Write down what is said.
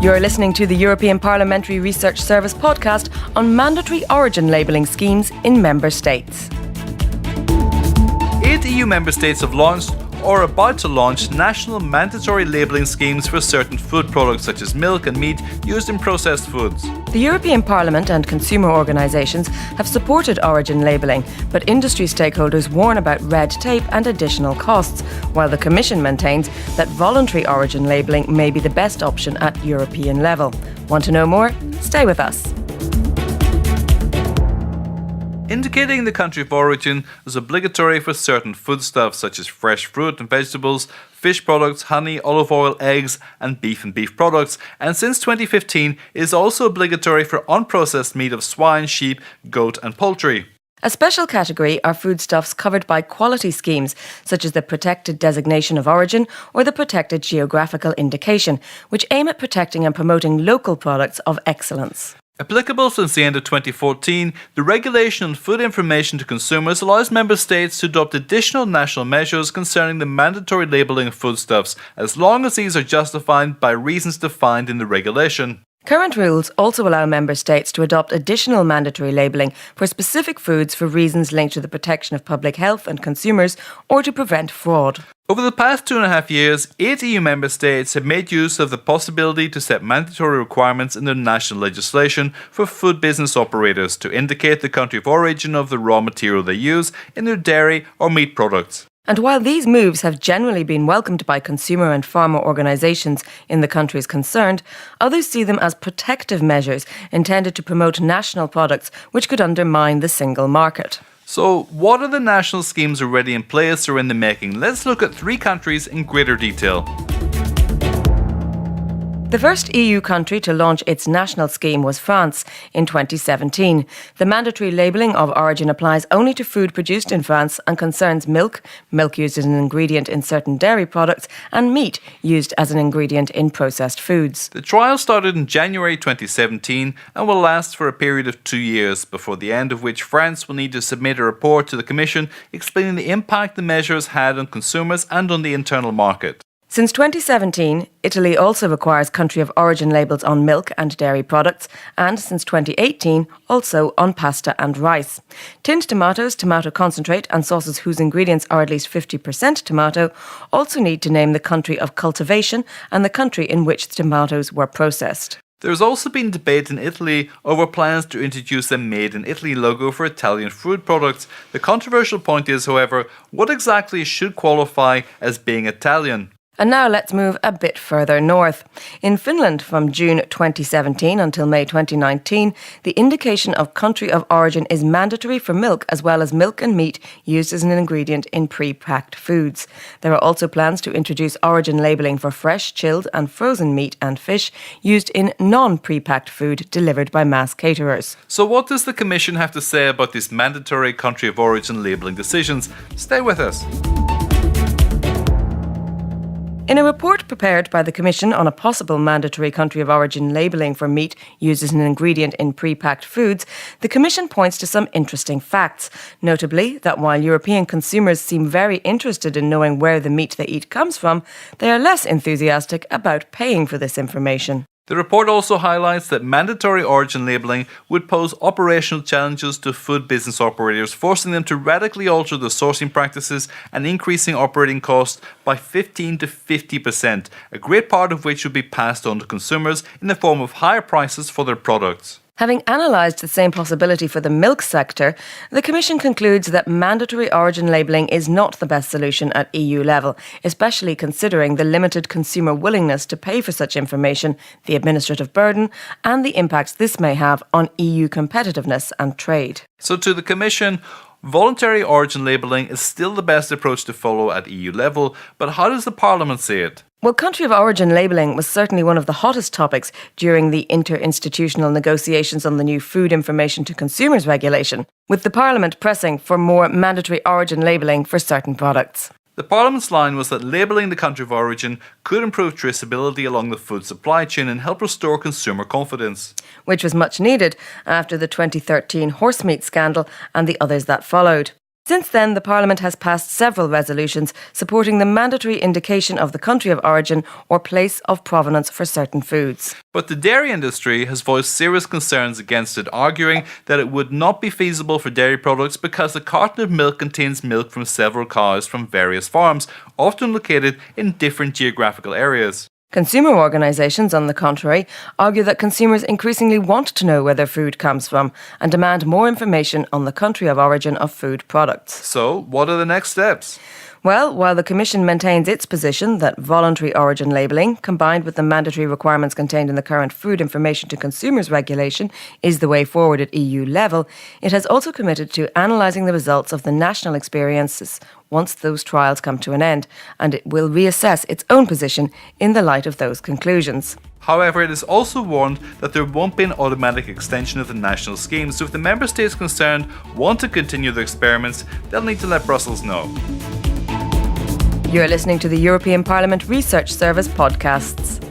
You're listening to the European Parliamentary Research Service podcast on mandatory origin labelling schemes in member states. 8 EU member states have launched or are about to launch national mandatory labelling schemes for certain food products such as milk and meat used in processed foods. The European Parliament and consumer organisations have supported origin labelling, but industry stakeholders warn about red tape and additional costs, while the Commission maintains that voluntary origin labelling may be the best option at European level. Want to know more? Stay with us. Indicating the country of origin is obligatory for certain foodstuffs such as fresh fruit and vegetables, fish products, honey, olive oil, eggs and beef products, and since 2015 is also obligatory for unprocessed meat of swine, sheep, goat and poultry. A special category are foodstuffs covered by quality schemes, such as the Protected Designation of Origin or the Protected Geographical Indication, which aim at protecting and promoting local products of excellence. Applicable since the end of 2014, the Regulation on Food Information to Consumers allows member states to adopt additional national measures concerning the mandatory labelling of foodstuffs, as long as these are justified by reasons defined in the regulation. Current rules also allow member states to adopt additional mandatory labelling for specific foods for reasons linked to the protection of public health and consumers or to prevent fraud. Over the past 2.5 years, 8 EU member states have made use of the possibility to set mandatory requirements in their national legislation for food business operators to indicate the country of origin of the raw material they use in their dairy or meat products. And while these moves have generally been welcomed by consumer and farmer organisations in the countries concerned, others see them as protective measures intended to promote national products which could undermine the single market. So, what are the national schemes already in place or in the making? Let's look at 3 countries in greater detail. The first EU country to launch its national scheme was France in 2017. The mandatory labelling of origin applies only to food produced in France and concerns milk used as an ingredient in certain dairy products, and meat used as an ingredient in processed foods. The trial started in January 2017 and will last for a period of 2 years, before the end of which France will need to submit a report to the Commission explaining the impact the measures had on consumers and on the internal market. Since 2017, Italy also requires country of origin labels on milk and dairy products, and since 2018, also on pasta and rice. Tinned tomatoes, tomato concentrate and sauces whose ingredients are at least 50% tomato also need to name the country of cultivation and the country in which the tomatoes were processed. There has also been debate in Italy over plans to introduce a Made in Italy logo for Italian food products. The controversial point is, however, what exactly should qualify as being Italian? And now let's move a bit further north. In Finland, from June 2017 until May 2019, the indication of country of origin is mandatory for milk as well as milk and meat used as an ingredient in pre-packed foods. There are also plans to introduce origin labelling for fresh, chilled and frozen meat and fish used in non-pre-packed food delivered by mass caterers. So what does the Commission have to say about these mandatory country of origin labelling decisions? Stay with us. In a report prepared by the Commission on a possible mandatory country of origin labelling for meat used as an ingredient in pre-packed foods, the Commission points to some interesting facts, notably that while European consumers seem very interested in knowing where the meat they eat comes from, they are less enthusiastic about paying for this information. The report also highlights that mandatory origin labelling would pose operational challenges to food business operators, forcing them to radically alter their sourcing practices and increasing operating costs by 15 to 50%, a great part of which would be passed on to consumers in the form of higher prices for their products. Having analysed the same possibility for the milk sector, the Commission concludes that mandatory origin labelling is not the best solution at EU level, especially considering the limited consumer willingness to pay for such information, the administrative burden, and the impacts this may have on EU competitiveness and trade. So to the Commission, voluntary origin labelling is still the best approach to follow at EU level, but how does the Parliament see it? Well, country of origin labelling was certainly one of the hottest topics during the interinstitutional negotiations on the new Food Information to Consumers regulation, with the Parliament pressing for more mandatory origin labelling for certain products. The Parliament's line was that labelling the country of origin could improve traceability along the food supply chain and help restore consumer confidence. Which was much needed after the 2013 horsemeat scandal and the others that followed. Since then, the Parliament has passed several resolutions supporting the mandatory indication of the country of origin or place of provenance for certain foods. But the dairy industry has voiced serious concerns against it, arguing that it would not be feasible for dairy products because a carton of milk contains milk from several cows from various farms, often located in different geographical areas. Consumer organisations, on the contrary, argue that consumers increasingly want to know where their food comes from and demand more information on the country of origin of food products. So, what are the next steps? Well, while the Commission maintains its position that voluntary origin labelling, combined with the mandatory requirements contained in the current Food Information to Consumers regulation, is the way forward at EU level, it has also committed to analysing the results of the national experiences once those trials come to an end, and it will reassess its own position in the light of those conclusions. However, it is also warned that there won't be an automatic extension of the national scheme, so if the member states concerned want to continue their experiments, they'll need to let Brussels know. You're listening to the European Parliament Research Service podcasts.